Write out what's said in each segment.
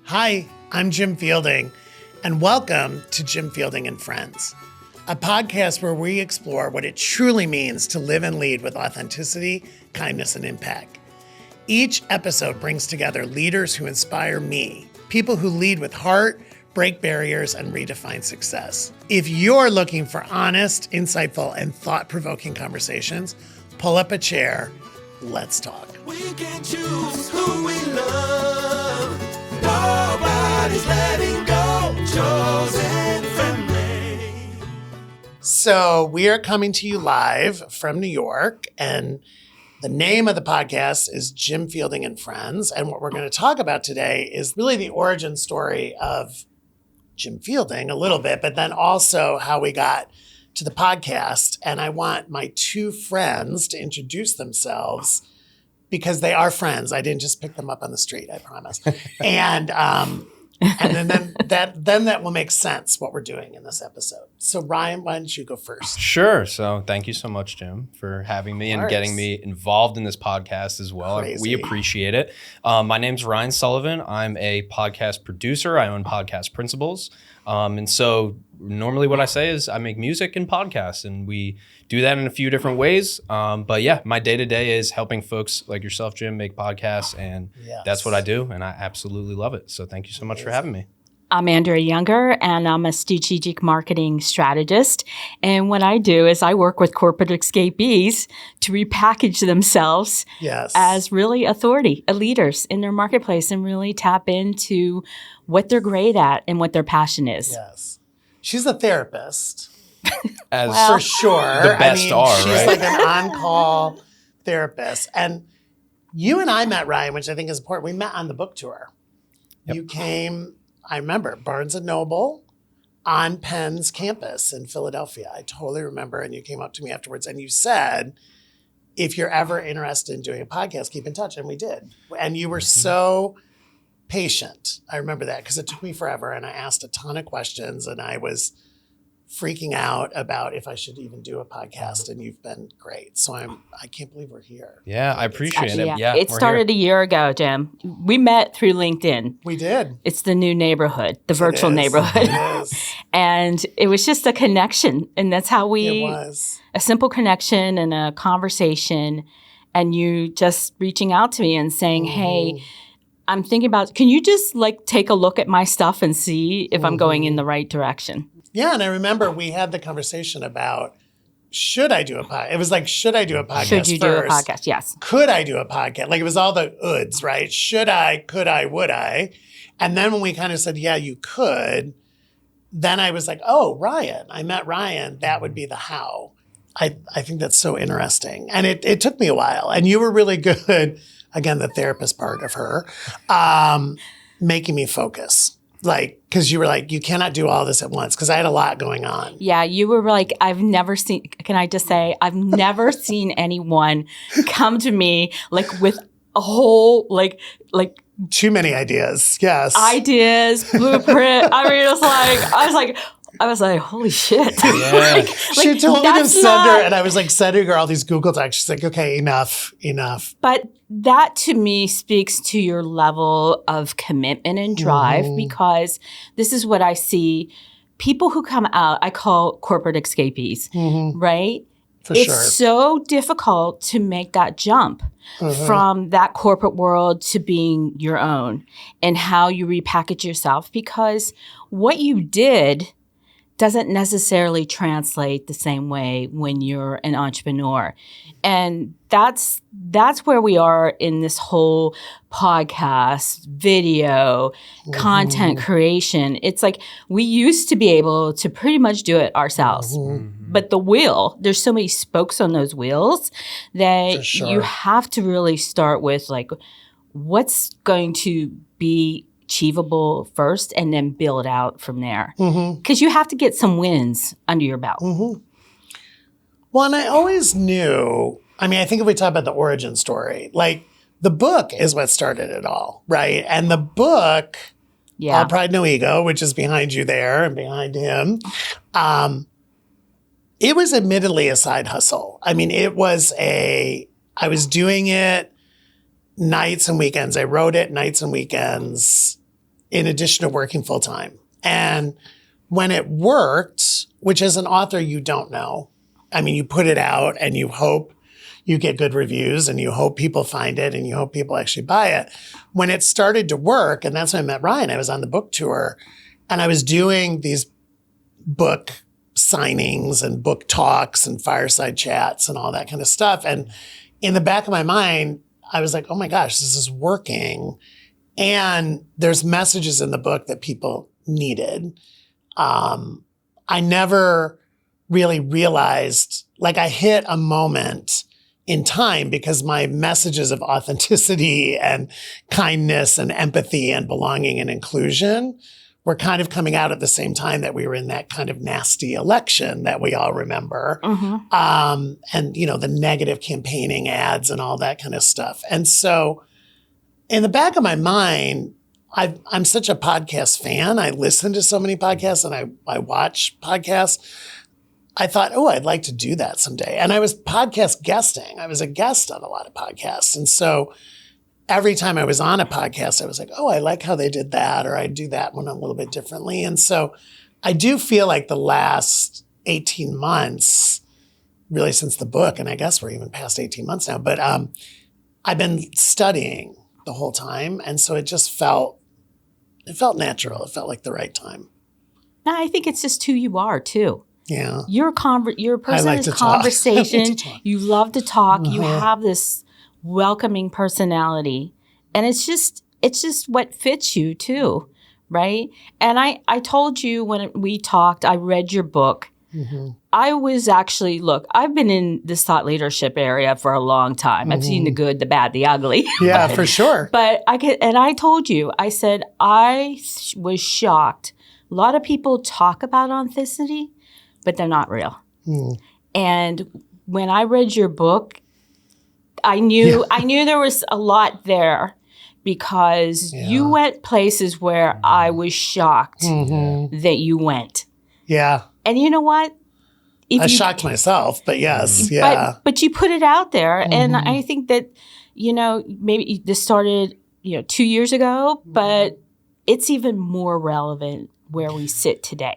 Hi, I'm Jim Fielding, and welcome to Jim Fielding and Friends, a podcast where we explore what it truly means to live and lead with authenticity, kindness, and impact. Each episode brings together leaders who inspire me, people who lead with heart, break barriers, and redefine success. If you're looking for honest, insightful, and thought-provoking conversations, pull up a chair. Let's talk. We can choose who we love. Nobody's letting go. Chosen family. So we are coming to you live from New York, and the name of the podcast is Jim Fielding and Friends. And what we're going to talk about today is really the origin story of Jim Fielding a little bit, but then also how we got to the podcast. And I want my two friends to introduce themselves because they are friends. I didn't just pick them up on the street, I promise. And then that will make sense what we're doing in this episode. So Ryan, why don't you go first? Sure. So thank you so much, Jim, for having me and getting me involved in this podcast as well. Crazy. We appreciate it. My name's Ryan Sullivan. I'm a podcast producer. I own Podcast Principles. And so normally what I say is I make music and podcasts, and we do that in a few different ways. But yeah, my day-to-day is helping folks like yourself, Jim, make podcasts, and that's what I do, and I absolutely love it. So thank you so much for having me. I'm Andria Younger, and I'm a strategic marketing strategist. And what I do is I work with corporate escapees to repackage themselves as really authority, leaders in their marketplace, and really tap into what they're great at and what their passion is. Yes. She's a therapist. For sure. The best she's right? like an on-call therapist. And you and I met, Ryan, which I think is important. We met on the book tour. Yep. You came, I remember, Barnes & Noble on Penn's campus in Philadelphia. I totally remember. And you came up to me afterwards and you said, if you're ever interested in doing a podcast, keep in touch. And we did. And you were so patient. I remember that because it took me forever. And I asked a ton of questions and I was freaking out about if I should even do a podcast, and you've been great. So I can't believe we're here. Yeah, I appreciate it. Yeah, it started a year ago, Jim. We met through LinkedIn. We did. It's the new neighborhood, the virtual neighborhood. It is. And it was just a connection. And that's how it was. A simple connection and a conversation, and you just reaching out to me and saying, hey, I'm thinking about, can you just take a look at my stuff and see if I'm going in the right direction? Yeah, and I remember we had the conversation about, should I do a podcast? It was like, should I do a podcast Should you first? do a podcast? Yes. Could I do a podcast? Like, it was all the uds, right? Should I, could I, would I? And then when we kind of said, yeah, you could, then I was like, oh, Ryan, I met Ryan. That would be the how. I think that's so interesting. And it took me a while. And you were really good, again, the therapist part of her, making me focus. Because you were like, you cannot do all this at once, because I had a lot going on. Yeah, you were like, I've never seen, can I just say, I've never seen anyone come to me with a whole, too many ideas, yes. Ideas, blueprint. I mean, I was like, holy shit. Yeah. She told me to send her, and I was sending her all these Google Docs. She's like, okay, enough. But that to me speaks to your level of commitment and drive, because this is what I see. People who come out, I call corporate escapees, right? It's so difficult to make that jump from that corporate world to being your own, and how you repackage yourself, because what you did doesn't necessarily translate the same way when you're an entrepreneur. And that's where we are in this whole podcast, video, content creation. It's like we used to be able to pretty much do it ourselves. But the wheel, there's so many spokes on those wheels that you have to really start with what's going to be achievable first, and then build out from there. Because you have to get some wins under your belt. Well, and I always knew, I think if we talk about the origin story, the book is what started it all, right? And the book, All Pride, No Ego, which is behind you there and behind him, it was admittedly a side hustle. I was doing it nights and weekends. I wrote it nights and weekends. in addition to working full time. And when it worked, which as an author, you don't know. I mean, you put it out and you hope you get good reviews and you hope people find it and you hope people actually buy it. When it started to work, and that's when I met Ryan, I was on the book tour and I was doing these book signings and book talks and fireside chats and all that kind of stuff. And in the back of my mind, I was like, oh my gosh, this is working. And there's messages in the book that people needed. I never really realized, like I hit a moment in time because my messages of authenticity and kindness and empathy and belonging and inclusion were kind of coming out at the same time that we were in that kind of nasty election that we all remember. And, you know, the negative campaigning ads and all that kind of stuff. And so in the back of my mind, I'm such a podcast fan. I listen to so many podcasts and I watch podcasts. I thought, oh, I'd like to do that someday. And I was podcast guesting. I was a guest on a lot of podcasts. And so every time I was on a podcast, I was like, oh, I like how they did that, or I do that one a little bit differently. And so I do feel like the last 18 months, really since the book, and I guess we're even past 18 months now, but I've been studying the whole time. And so it just felt natural. It felt like the right time. I think it's just who you are too. Yeah. You're a person of conversation. You love to talk. You have this welcoming personality. And it's just what fits you too, right? And I told you when we talked, I read your book. I was actually, I've been in this thought leadership area for a long time. I've seen the good, the bad, the ugly. Yeah, for sure. But I told you, I said, I was shocked. A lot of people talk about authenticity, but they're not real. And when I read your book, I knew there was a lot there because you went places where I was shocked that you went. Yeah. And you know what? I shocked myself, but yes. But you put it out there. And I think that, maybe this started, 2 years ago, but it's even more relevant where we sit today.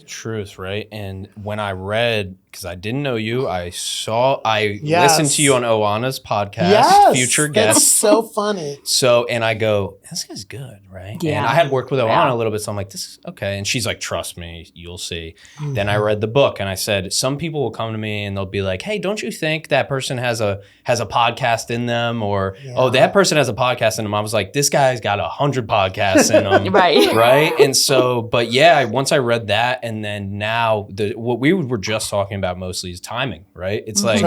Truth, right? And when I read, because I didn't know you, I listened to you on Oana's podcast, Future Guest. That's so funny. And I go, this guy's good, right? Yeah. And I had worked with Oana a little bit, so I'm like, this is okay. And she's like, trust me, you'll see. Then I read the book and I said, some people will come to me and they'll be like, hey, don't you think that person has a podcast in them? Or, oh, that person has a podcast in them. I was like, this guy's got 100 podcasts in them. Right? And so, but yeah, once I read that, and then now what we were just talking about mostly is timing, right? It's like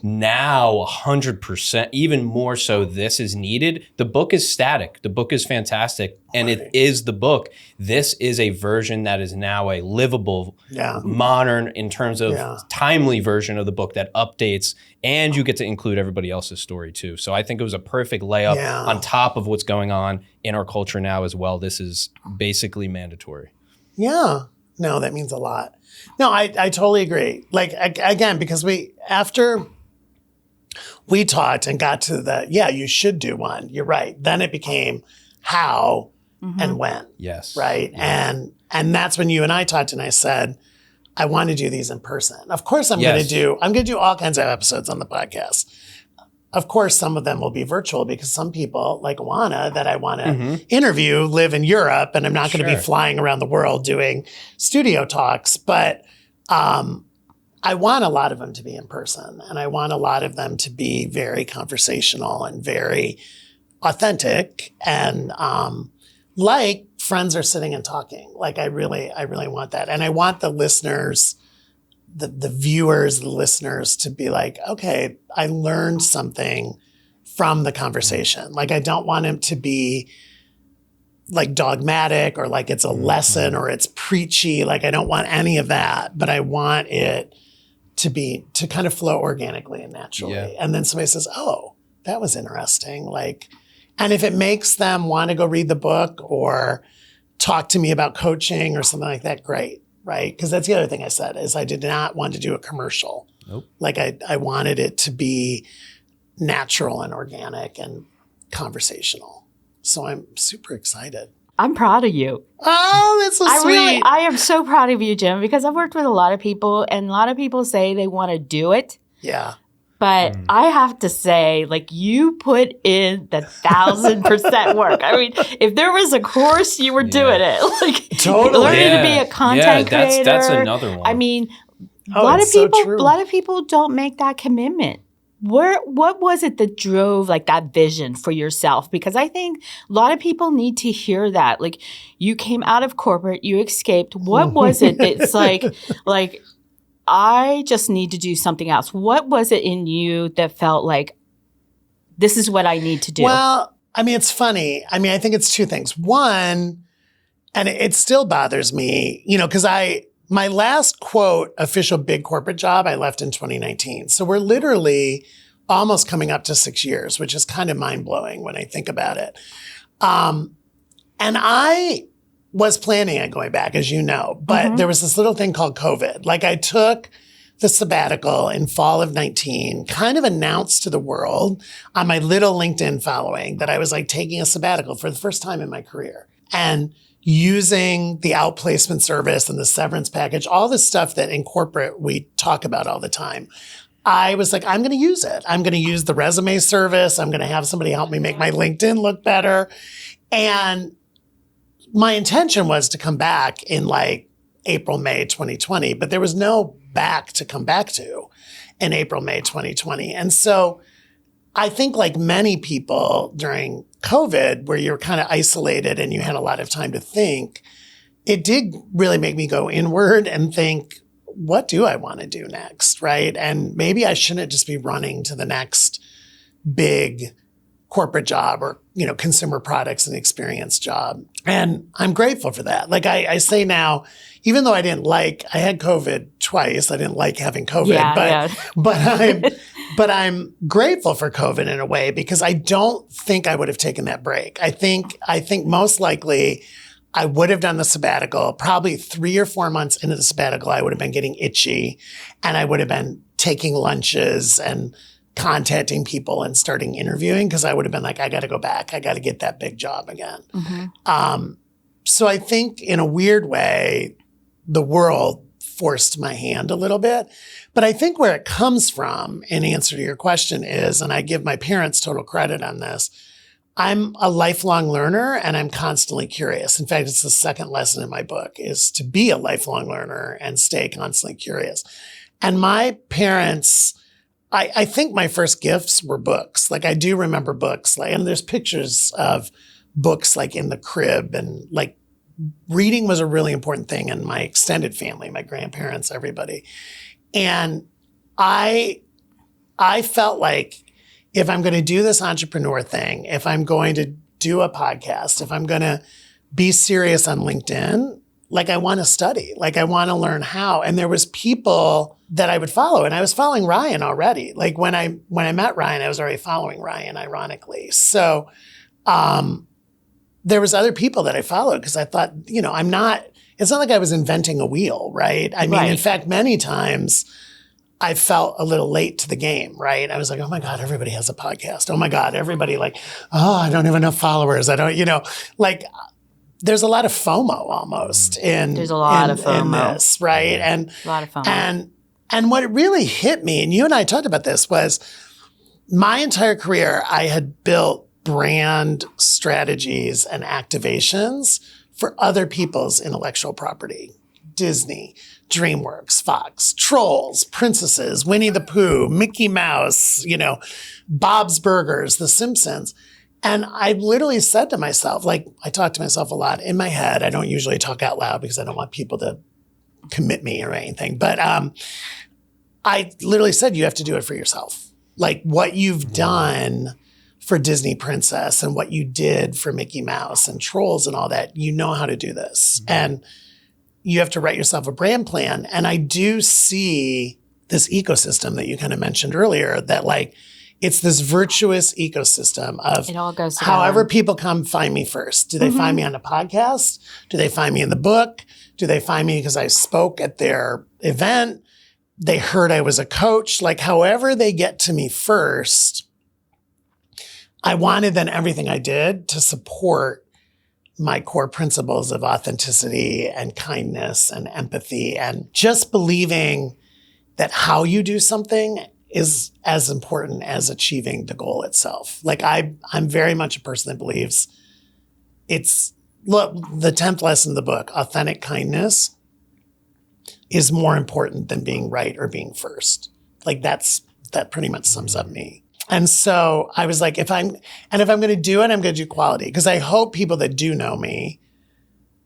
now 100%, even more so, this is needed. The book is static. The book is fantastic. And it is the book. This is a version that is now a livable, modern, in terms of timely version of the book that updates, and you get to include everybody else's story too. So I think it was a perfect layup on top of what's going on in our culture now as well. This is basically mandatory. Yeah. No, that means a lot. No, I totally agree. Like, again, because after we talked and got to you should do one. You're right. Then it became how and when. Yes. Right. Yes. And that's when you and I talked and I said, I want to do these in person. Of course, I'm going to do all kinds of episodes on the podcast. Of course, some of them will be virtual because some people, like Oana, that I want to interview live in Europe, and I'm not going to be flying around the world doing studio talks. But I want a lot of them to be in person, and I want a lot of them to be very conversational and very authentic, and like friends are sitting and talking. Like I really want that, and I want the listeners. The viewers, the listeners to be like, okay, I learned something from the conversation. Like, I don't want him to be like dogmatic or like it's a lesson or it's preachy. Like, I don't want any of that, but I want it to kind of flow organically and naturally. Yeah. And then somebody says, oh, that was interesting. Like, and if it makes them want to go read the book or talk to me about coaching or something like that, great. Right? Because that's the other thing I said is I did not want to do a commercial. Nope. Like I wanted it to be natural and organic and conversational. So I'm super excited. I'm proud of you. Oh, that's so sweet. I am so proud of you, Jim, because I've worked with a lot of people, and a lot of people say they want to do it. Yeah. But I have to say, like, you put in the 1,000% work. I mean, if there was a course, you were doing it. Like, Totally. learning to be a content creator. That's another one. I mean, a Oh, lot it's of so true. a lot of people don't make that commitment. What was it that drove like that vision for yourself? Because I think a lot of people need to hear that. Like, you came out of corporate, you escaped. What was it that's like I just need to do something else? What was it in you that felt like this is what I need to do? Well, I mean, it's funny. I mean, I think it's two things. One, and it still bothers me, you know, because my last quote official big corporate job, I left in 2019. So we're literally almost coming up to 6 years, which is kind of mind blowing when I think about it. And I was planning on going back, as you know, but there was this little thing called COVID. Like, I took the sabbatical in fall of 19, kind of announced to the world on my little LinkedIn following that I was like taking a sabbatical for the first time in my career. And using the outplacement service and the severance package, all this stuff that in corporate we talk about all the time. I was like, I'm going to use it. I'm going to use the resume service. I'm going to have somebody help me make my LinkedIn look better. And my intention was to come back in like April, May 2020, but there was no back to come back to in April, May 2020. And so I think like many people during COVID, where you're kind of isolated and you had a lot of time to think, it did really make me go inward and think, what do I want to do next, right? And maybe I shouldn't just be running to the next big corporate job or, you know, consumer products and experience job. And I'm grateful for that. Like I say now, even though I had COVID twice, I didn't like having COVID, but I'm grateful for COVID in a way, because I don't think I would have taken that break. I think most likely I would have done the sabbatical. Probably 3 or 4 months into the sabbatical, I would have been getting itchy, and I would have been taking lunches and contacting people and starting interviewing, because I would have been like, I got to go back. I got to get that big job again. So I think in a weird way, the world forced my hand a little bit. But I think where it comes from, in answer to your question, is, and I give my parents total credit on this, I'm a lifelong learner and I'm constantly curious. In fact, it's the second lesson in my book, is to be a lifelong learner and stay constantly curious. And my parents, I think my first gifts were books. Like, I do remember books, like, and there's pictures of books like in the crib, and like reading was a really important thing in my extended family, my grandparents, everybody. And I felt like, if I'm going to do this entrepreneur thing, if I'm going to do a podcast, if I'm going to be serious on LinkedIn, like, I want to study, like, I want to learn how. And there was people that I would follow, and I was following Ryan already. Like, when I met Ryan, I was already following Ryan, ironically. So, there was other people that I followed, because I thought, you know, it's not like I was inventing a wheel, right? I mean, in fact, many times I felt a little late to the game, right? I was like, oh my God, everybody has a podcast. Oh my God, everybody, like, oh, I don't have enough followers. I don't, you know, like, there's a lot of FOMO almost in this, right? And a lot of FOMO. And what really hit me, and you and I talked about this, was my entire career, I had built brand strategies and activations for other people's intellectual property. Disney, DreamWorks, Fox, Trolls, Princesses, Winnie the Pooh, Mickey Mouse, you know, Bob's Burgers, The Simpsons. And I literally said to myself, like, I talk to myself a lot in my head. I don't usually talk out loud because I don't want people to commit me or anything. But I literally said, you have to do it for yourself. Like, what you've done for Disney Princess and what you did for Mickey Mouse and Trolls and all that, you know how to do this. And you have to write yourself a brand plan. And I do see this ecosystem that you kind of mentioned earlier, that like, it's this virtuous ecosystem of it all goes however people come find me first. Do they find me on a podcast? Do they find me in the book? Do they find me because I spoke at their event? They heard I was a coach. Like, however they get to me first, I wanted then everything I did to support my core principles of authenticity and kindness and empathy and just believing that how you do something is as important as achieving the goal itself. Like I'm very much a person that believes look, the 10th lesson of the book, authentic kindness is more important than being right or being first. Like that pretty much sums up me. And so I was like, if I'm going to do it, I'm going to do quality. Because I hope people that do know me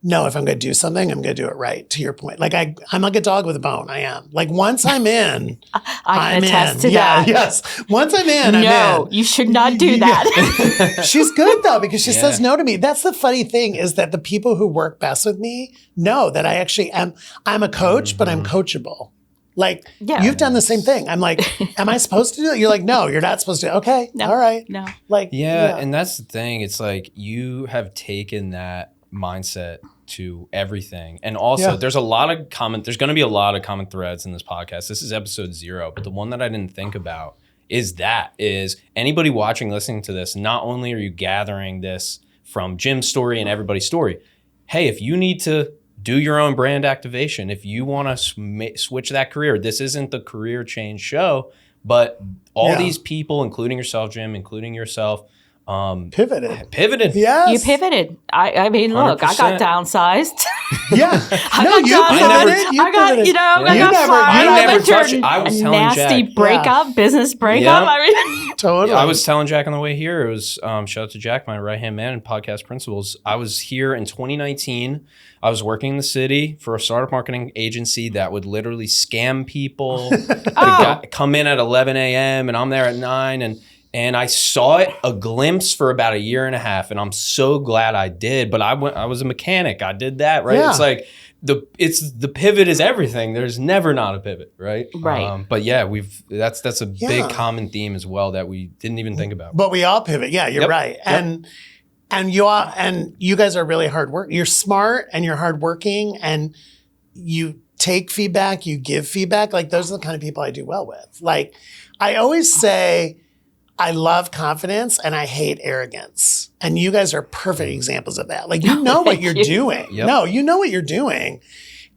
know if I'm going to do something, I'm going to do it right, to your point. Like I'm like a dog with a bone. I am. Like once I'm in, I can attest in. to that. Yes. Once I'm in, I'm in. No, you should not do that. She's good though, because she says no to me. That's the funny thing, is that the people who work best with me know that I actually am. I'm a coach, but I'm coachable. Like you've done the same thing. I'm like, am I supposed to do it? You're like, no, you're not supposed to. Okay. No, all right. No. Like, and that's the thing. It's like you have taken that mindset to everything. And also there's going to be a lot of common threads in this podcast. This is episode 0, but the one that I didn't think about is anybody watching, listening to this, not only are you gathering this from Jim's story and everybody's story, hey, if you need to do your own brand activation, if you want to switch that career, this isn't the career change show, but all these people, including yourself, Jim, including yourself, pivoted. Yes. You pivoted. I mean, look, 100%. I got downsized. Yeah. I got fired. I was a telling nasty Jack. breakup, business breakup. Yeah. I mean, Totally. I was telling Jack on the way here, it was shout out to Jack, my right-hand man in podcast principles. I was here in 2019. I was working in the city for a startup marketing agency that would literally scam people. Come in at 11 a.m. and I'm there at 9, and I saw a glimpse for about a year and a half, and I'm so glad I did. But I was a mechanic. I did that, right? Yeah. It's like the pivot is everything. There's never not a pivot, right? Right. But yeah, that's a big common theme as well that we didn't even think about. But we all pivot. Yeah, you're right. And you guys are really hard work. You're smart and you're hardworking, and you take feedback, you give feedback. Like those are the kind of people I do well with. Like I always say, I love confidence and I hate arrogance. And you guys are perfect examples of that. Like, you know what you're doing. Yep. No, you know what you're doing.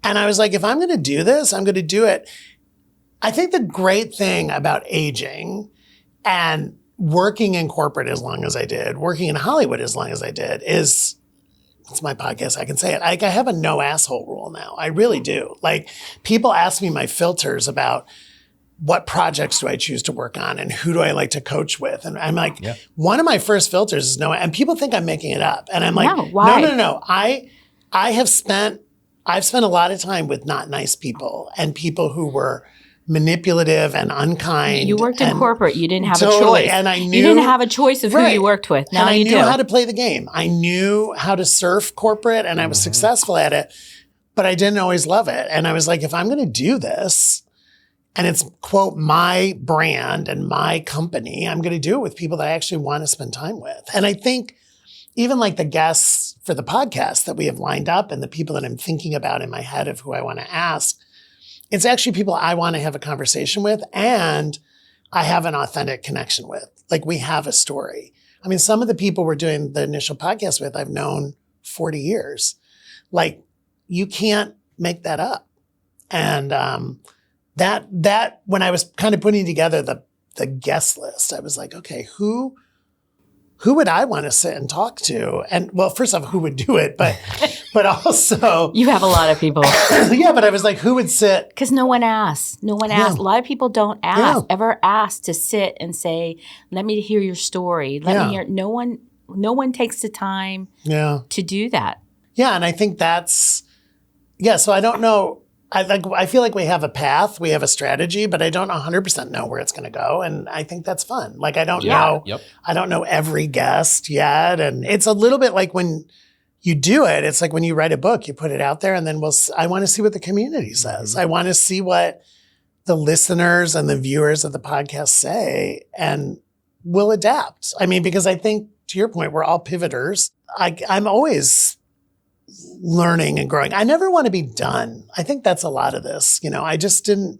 And I was like, if I'm going to do this, I'm going to do it. I think the great thing about aging and working in corporate as long as I did, working in Hollywood as long as I did, is, it's my podcast, I can say it. I have a no asshole rule now. I really do. Like, people ask me my filters about what projects do I choose to work on and who do I like to coach with? And I'm like, one of my first filters is no, and people think I'm making it up. And I'm like, no. I've spent a lot of time with not nice people and people who were manipulative and unkind. You worked in corporate. You didn't have a totally, choice. And I knew, you didn't have a choice of who you worked with. Now you do. I knew how to play the game. I knew how to surf corporate, and I was successful at it, but I didn't always love it. And I was like, if I'm going to do this, and it's, quote, my brand and my company, I'm going to do it with people that I actually want to spend time with. And I think even like the guests for the podcast that we have lined up and the people that I'm thinking about in my head of who I want to ask, it's actually people I want to have a conversation with and I have an authentic connection with. Like, we have a story. I mean, some of the people we're doing the initial podcast with, I've known 40 years. Like, you can't make that up. And, that when I was kind of putting together the guest list, I was like, okay, who would I want to sit and talk to? And well, first off, who would do it? But also, you have a lot of people. Yeah, but I was like, who would sit? Because no one asks. No one asks. A lot of people don't ever ask to sit and say, "Let me hear your story. Let me hear." No one takes the time. To do that. Yeah, and I think that's So I don't know. I feel like we have a path, we have a strategy, but I don't 100% know where it's going to go. And I think that's fun. Like, I don't know. Yep. I don't know every guest yet. And it's a little bit like when you do it, it's like when you write a book, you put it out there and then I want to see what the community says. I want to see what the listeners and the viewers of the podcast say, and we'll adapt. I mean, because I think, to your point, we're all pivoters. I'm always learning and growing. I never want to be done. I think that's a lot of this. I just didn't,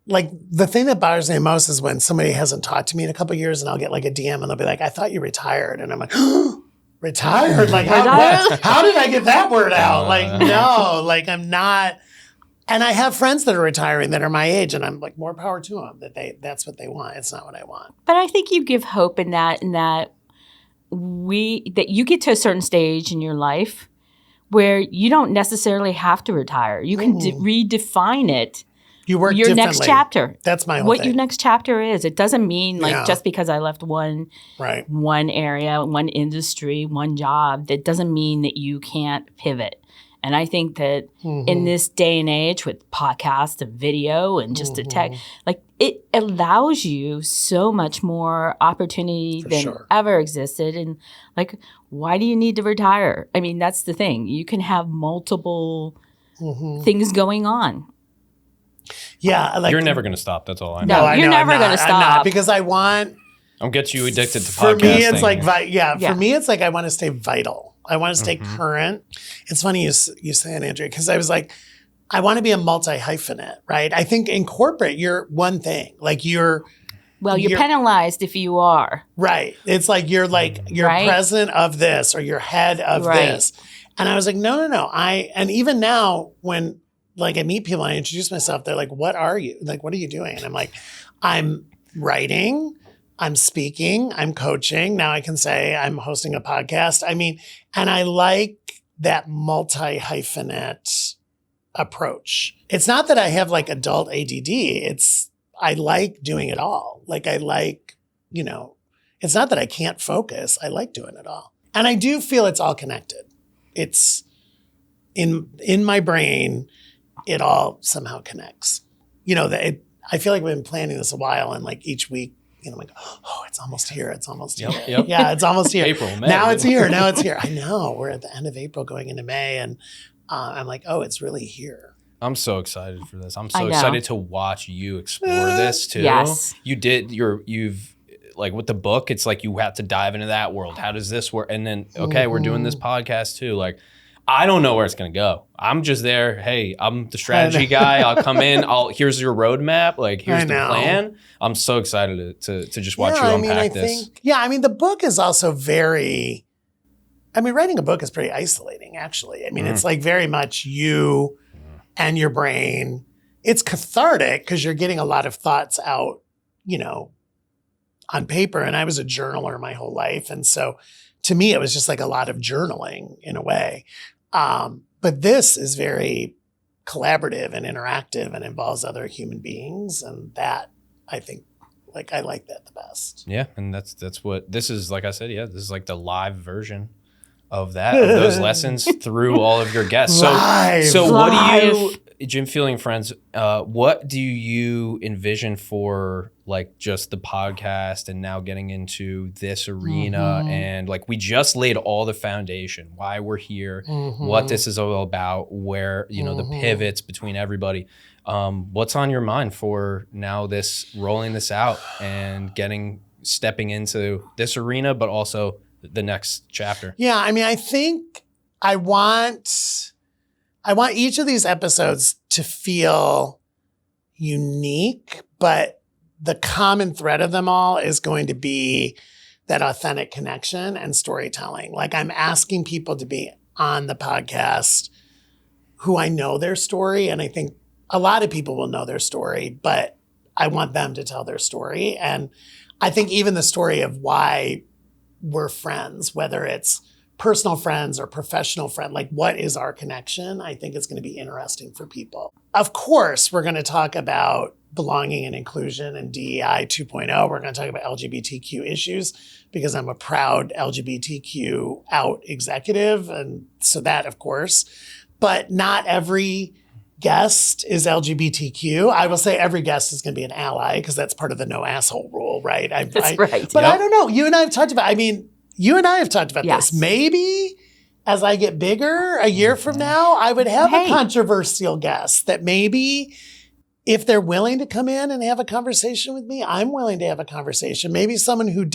like, the thing that bothers me most is when somebody hasn't talked to me in a couple of years and I'll get like a DM and they'll be like, I thought you retired. And I'm like, retired? Like, how did I get that word out? Like, no, like I'm not. And I have friends that are retiring that are my age, and I'm like, more power to them that's what they want. It's not what I want. But I think you give hope in that you get to a certain stage in your life where you don't necessarily have to retire. You can redefine it. You work your differently. Next chapter. That's my whole what thing. Your next chapter is. It doesn't mean like just because I left one area, one industry, one job, that doesn't mean that you can't pivot. And I think that in this day and age with podcasts and video and just a tech, like it allows you so much more opportunity than ever existed. And like, why do you need to retire? I mean, that's the thing. You can have multiple things going on. Yeah. Like, you're never going to stop. That's all I know. No, you're never going to stop. I'm not, because I want. I'll get you addicted to podcasting. For me, it's like, for me, it's like I want to stay vital. I want to stay current. It's funny you say it, Andrea, because I was like, I want to be a multi-hyphenate, right? I think in corporate, you're one thing. Like you're penalized if you are. Right. It's like you're president of this or you're head of this. And I was like, no. And even now when like I meet people and I introduce myself, they're like, what are you? Like, what are you doing? And I'm like, I'm writing, I'm speaking, I'm coaching. Now I can say I'm hosting a podcast. I mean, and I like that multi-hyphenate approach. It's not that I have like adult ADD. I like doing it all. Like I like, it's not that I can't focus. I like doing it all. And I do feel it's all connected. It's in my brain, it all somehow connects. I feel like we've been planning this a while and like each week, I'm like, oh, it's almost here. It's almost here. Yep. Yeah, it's almost here. April, May. Now it's here. I know. We're at the end of April going into May. And I'm like, oh, it's really here. I'm so excited for this. I'm so excited to watch you explore this too. Yes. You've like with the book, it's like you have to dive into that world. How does this work? And then, we're doing this podcast too. Like, I don't know where it's going to go. I'm just there. Hey, I'm the strategy guy. I'll come in. Here's your roadmap. Like, here's the plan. I'm so excited to just watch you unpack this. The book is also very, writing a book is pretty isolating, actually. It's like very much you and your brain. It's cathartic because you're getting a lot of thoughts out, on paper. And I was a journaler my whole life. And so to me, it was just like a lot of journaling in a way. But this is very collaborative and interactive and involves other human beings. And that, I think, like, I like that the best. Yeah. And that's what this is. Like I said, this is like the live version of those lessons through all of your guests. So what do you, Jim Fielding Friends, what do you envision for like just the podcast and now getting into this arena? And like, we just laid all the foundation, why we're here, what this is all about, where, the pivots between everybody. What's on your mind for now rolling this out and stepping into this arena, but also the next chapter? Yeah. I think I want each of these episodes to feel unique, but the common thread of them all is going to be that authentic connection and storytelling. Like I'm asking people to be on the podcast who I know their story. And I think a lot of people will know their story, but I want them to tell their story. And I think even the story of why we're friends, whether it's personal friends or professional friend, like what is our connection? I think it's going to be interesting for people. Of course, we're going to talk about belonging and inclusion and DEI 2.0. We're going to talk about LGBTQ issues because I'm a proud LGBTQ out executive. And so that, of course, but not every guest is LGBTQ. I will say every guest is going to be an ally because that's part of the no asshole rule, right? That's right. But I don't know. You and I have talked about, this. Maybe as I get bigger, a year from now, I would have a controversial guest that maybe if they're willing to come in and have a conversation with me, I'm willing to have a conversation. Maybe someone who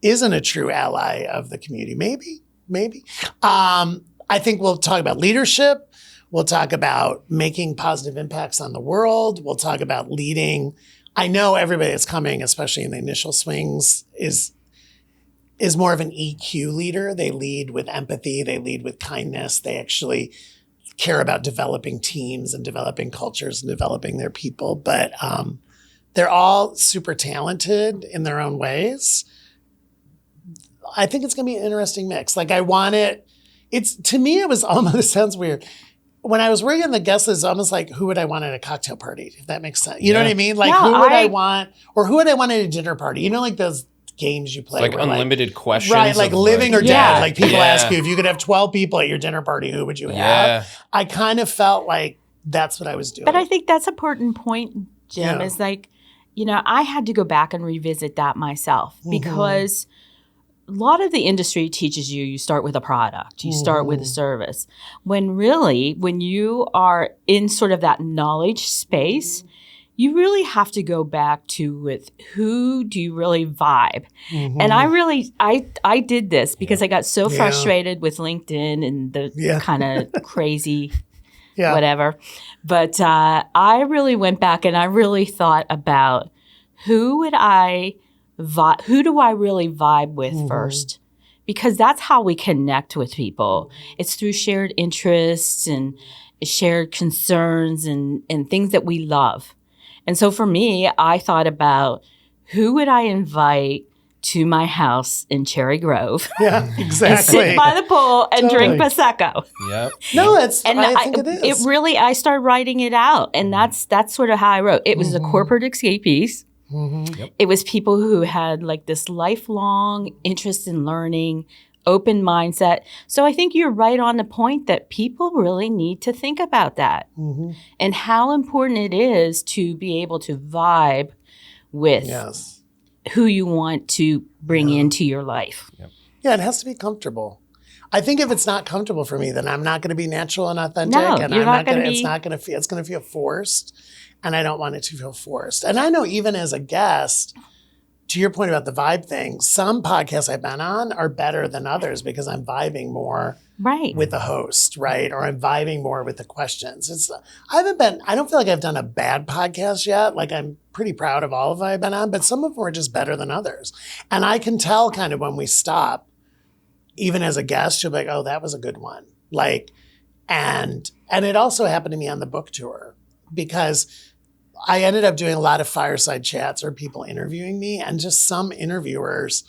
isn't a true ally of the community. Maybe. I think we'll talk about leadership. We'll talk about making positive impacts on the world. We'll talk about leading. I know everybody that's coming, especially in the initial swings, is is more of an EQ leader. They lead with empathy. They lead with kindness. They actually care about developing teams and developing cultures and developing their people. But they're all super talented in their own ways. I think it's going to be an interesting mix. Like to me, it was almost, it sounds weird. When I was working on the guest list, it's almost like, who would I want at a cocktail party? If that makes sense. You know what I mean? Like, who would I want, or who would I want at a dinner party? You know, like those games you play. It's like unlimited questions. Right, like living or dead. Like people ask you, if you could have 12 people at your dinner party, who would you have? I kind of felt like that's what I was doing. But I think that's an important point, Jim, is like, I had to go back and revisit that myself because a lot of the industry teaches you start with a product, you start with a service. When really, when you are in sort of that knowledge space, you really have to go back to with who do you really vibe? And I did this because I got so frustrated with LinkedIn and the kind of crazy whatever. But I really went back and I really thought about who do I really vibe with first? Because that's how we connect with people. It's through shared interests and shared concerns and things that we love. And so for me, I thought about who would I invite to my house in Cherry Grove. Yeah, exactly. And sit by the pool and drink Prosecco. Yep. No, I think it is. It really, I started writing it out. And that's sort of how I wrote. It was the corporate escapees. It was people who had like this lifelong interest in learning, open mindset. So I think you're right on the point that people really need to think about that and how important it is to be able to vibe with who you want to bring into your life. Yeah, it has to be comfortable. I think if it's not comfortable for me, then I'm not going to be natural and authentic. No, and you're not going to it's going to feel forced. And I don't want it to feel forced. And I know even as a guest, to your point about the vibe thing, some podcasts I've been on are better than others because I'm vibing more with the host, right? Or I'm vibing more with the questions. I don't feel like I've done a bad podcast yet. Like I'm pretty proud of all of them I've been on, but some of them are just better than others. And I can tell kind of when we stop, even as a guest, you'll be like, oh, that was a good one. Like, and it also happened to me on the book tour because I ended up doing a lot of fireside chats or people interviewing me, and just some interviewers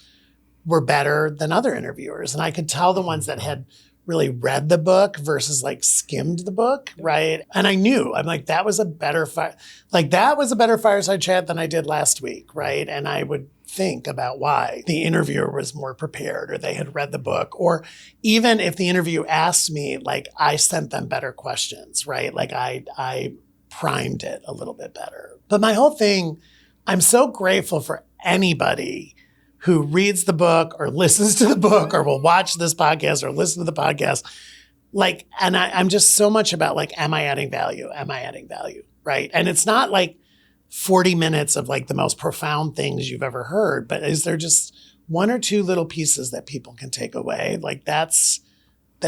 were better than other interviewers. And I could tell the ones that had really read the book versus like skimmed the book, right? And I knew, I'm like, that was a better fireside chat than I did last week, right? And I would think about why the interviewer was more prepared or they had read the book. Or even if the interview asked me, like I sent them better questions, right? Like I primed it a little bit better. But my whole thing, I'm so grateful for anybody who reads the book or listens to the book or will watch this podcast or listen to the podcast. Like, and I'm just so much about like, am I adding value? Am I adding value? Right. And it's not like 40 minutes of like the most profound things you've ever heard, but is there just one or two little pieces that people can take away? Like that's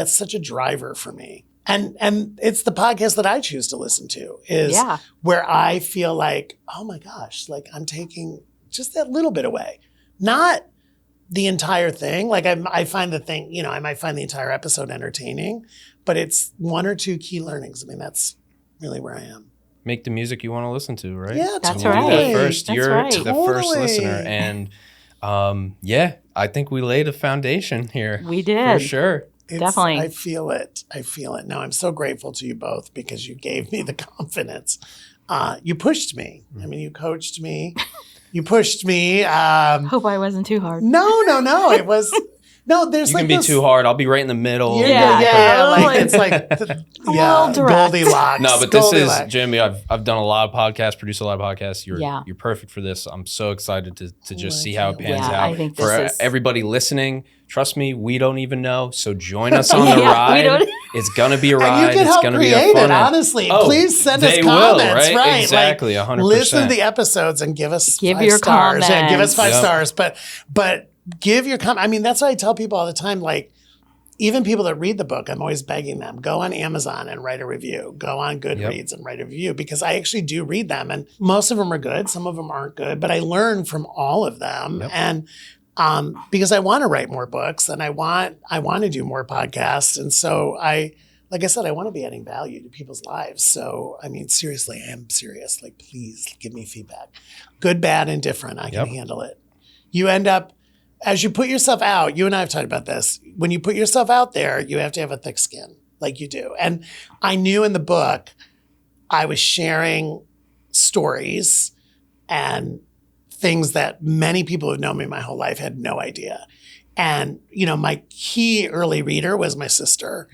such a driver for me. And it's the podcast that I choose to listen to is where I feel like, oh my gosh, like I'm taking just that little bit away, not the entire thing. Like I find the thing, I might find the entire episode entertaining, but it's one or two key learnings. I mean, that's really where I am. Make the music you want to listen to, right? Yeah, that's totally. right. First, that's you're right. the first listener. And I think we laid a foundation here. We did. For sure. Definitely. I feel it. No, I'm so grateful to you both because you gave me the confidence. You pushed me. I mean, you coached me. You pushed me. Hope I wasn't too hard. No. It was. No, there's you like can be too hard. I'll be right in the middle. Yeah. Like it's like Goldilocks. No, but this is Jimmy. I've done a lot of podcasts, produced a lot of podcasts. You're perfect for this. I'm so excited to just see how it pans out. I think for everybody listening, trust me, we don't even know. So join us on the ride. It's gonna be a ride. And you can help it's gonna create be a fun it, honestly. Please send us Will, comments. right? Exactly, 100%. Listen to the episodes and give us give 5 your stars. comments. Yeah, give us 5 stars. But give your comment. I mean, that's what I tell people all the time. Like, even people that read the book, I'm always begging them, go on Amazon and write a review. Go on Goodreads and write a review because I actually do read them. And most of them are good. Some of them aren't good. But I learn from all of them. And because I want to write more books and I want to do more podcasts. And so like I said, I want to be adding value to people's lives. So, I mean, seriously, I am serious. Like, please give me feedback. Good, bad, and different. I can handle it. You end up, as you put yourself out, you and I have talked about this. When you put yourself out there, you have to have a thick skin, like you do. And I knew in the book, I was sharing stories and things that many people who've known me my whole life had no idea. And, my key early reader was my sister.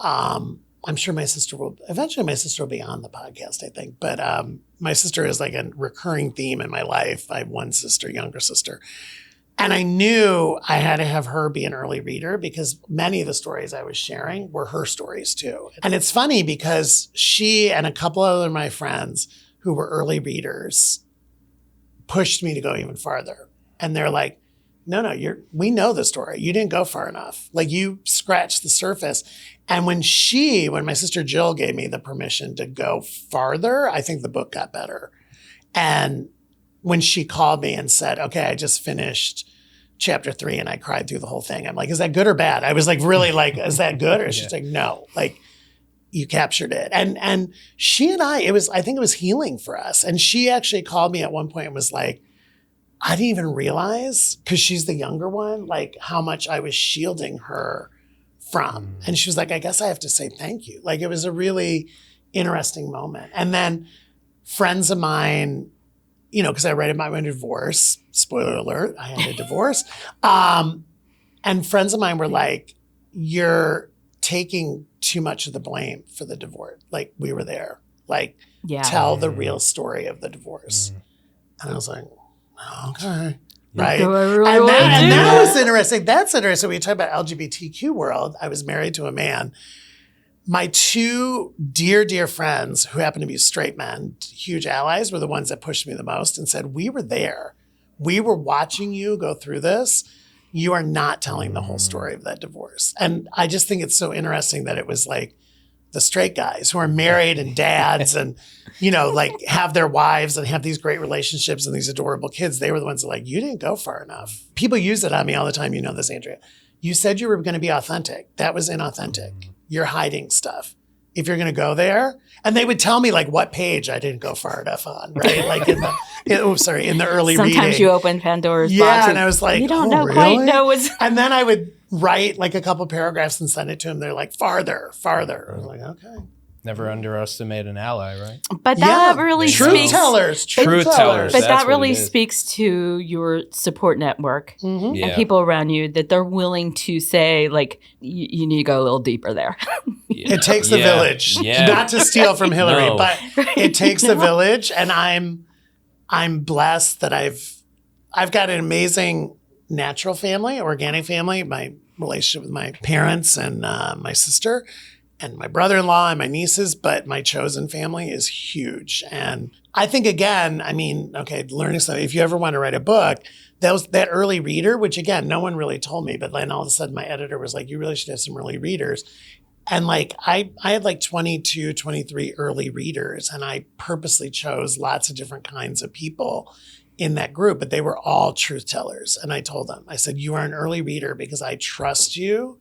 I'm sure my sister will be on the podcast, I think. But my sister is like a recurring theme in my life. I have one sister, younger sister. And I knew I had to have her be an early reader because many of the stories I was sharing were her stories too. And it's funny because she and a couple other of my friends who were early readers pushed me to go even farther. And they're like, no, we know the story. You didn't go far enough. Like you scratched the surface. And when my sister Jill gave me the permission to go farther, I think the book got better. And when she called me and said, okay, I just finished chapter 3 and I cried through the whole thing. I'm like, is that good or bad? I was like, really like, is that good? Or she's like, no, like you captured it. And she and I think it was healing for us. And she actually called me at one point and was like, I didn't even realize, because she's the younger one, like how much I was shielding her from. And she was like, I guess I have to say thank you. Like it was a really interesting moment. And then friends of mine, because I read about my divorce, spoiler alert, I had a divorce. And friends of mine were like, you're taking too much of the blame for the divorce. Like we were there. Like tell the real story of the divorce. And I was like, okay. Right. And that was interesting. That's interesting. When you talk about LGBTQ world, I was married to a man. My two dear, dear friends who happen to be straight men, huge allies, were the ones that pushed me the most and said, we were there. We were watching you go through this. You are not telling the whole story of that divorce. And I just think it's so interesting that it was like the straight guys who are married and dads and, like have their wives and have these great relationships and these adorable kids. They were the ones that like, you didn't go far enough. People use it on me all the time. You know this, Andria. You said you were going to be authentic. That was inauthentic. You're hiding stuff. If you're going to go there, and they would tell me like what page I didn't go far enough on, right? Like in the early reading. Sometimes you open Pandora's box. Yeah, and I was like, you don't really? quite know what's. And then I would write like a couple paragraphs and send it to them. They're like, farther. I was like, okay. Never underestimate an ally, right? But that really speaks. Truth tellers. But that really speaks to your support network and people around you that they're willing to say, like, you need to go a little deeper there. It takes the village. Not to steal from Hillary, but it takes the village. And I'm blessed that I've got an amazing natural family, organic family, my relationship with my parents and my sister and my brother-in-law and my nieces, but my chosen family is huge. And I think, again, learning something, if you ever want to write a book, that early reader, which again, no one really told me, but then all of a sudden my editor was like, you really should have some early readers. And like, I had like 22, 23 early readers, and I purposely chose lots of different kinds of people in that group, but they were all truth tellers. And I told them, I said, you are an early reader because I trust you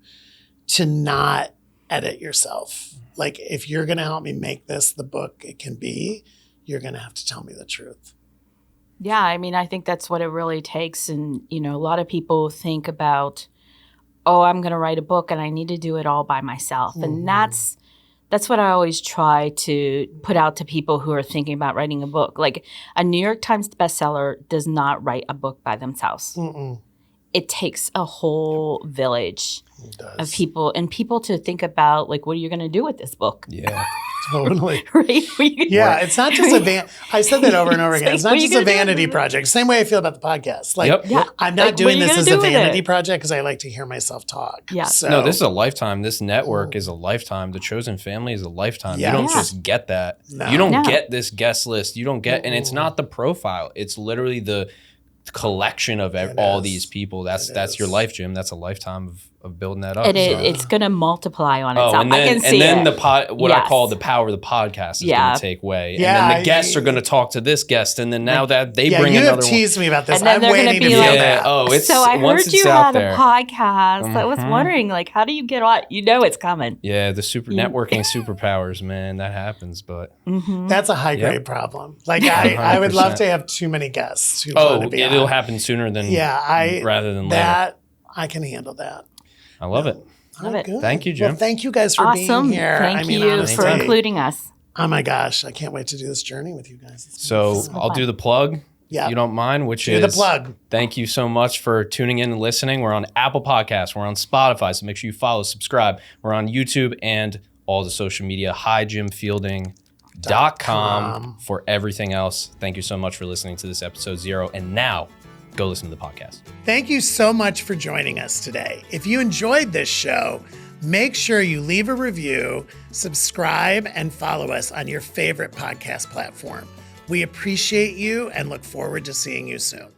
to not edit yourself. Like, if you're going to help me make this the book it can be, you're going to have to tell me the truth. Yeah, I think that's what it really takes. And, a lot of people think about, I'm going to write a book and I need to do it all by myself. And that's what I always try to put out to people who are thinking about writing a book. Like, a New York Times bestseller does not write a book by themselves. It takes a whole village of people and people to think about, like, what are you going to do with this book? Yeah, totally. Right? Yeah, it's not just I said that over and over again. It's not just a vanity project. Same way I feel about the podcast. Like, I'm not doing this as a vanity project because I like to hear myself talk. Yeah. So, no, this is a lifetime. This network is a lifetime. The Chosen Family is a lifetime. You don't just get that. No. You don't get this guest list. You don't get, and it's not the profile. It's literally the collection of all these people. That's your life, Jim. That's a lifetime building that up. And so. it's going to multiply on itself. And then, I can see and then it. I call the power of the podcast is going to take way. Yeah, and then the guests are going to talk to this guest. And then now that they bring you another have teased me about this. And then I'm they're gonna waiting to be feel like, that. it's so I once heard you it's out had there. a podcast. I was wondering, like, how do you get on? You know it's coming. Yeah, the networking superpowers, man, that happens. But That's a high grade problem. Like I would love to have too many guests who want to be it'll on. happen sooner than rather than later. I can handle that. I love it. Love it. Good. Thank you, Jim. Well, thank you guys for being here. Thank you honestly, for including us. Oh my gosh, I can't wait to do this journey with you guys. So I'll do the plug. Yeah. If you don't mind, which Do is the plug. Thank you so much for tuning in and listening. We're on Apple Podcasts. We're on Spotify. So make sure you follow, subscribe. We're on YouTube and all the social media. HiJimFielding.com for everything else. Thank you so much for listening to this episode 0. And now go listen to the podcast. Thank you so much for joining us today. If you enjoyed this show, make sure you leave a review, subscribe, and follow us on your favorite podcast platform. We appreciate you and look forward to seeing you soon.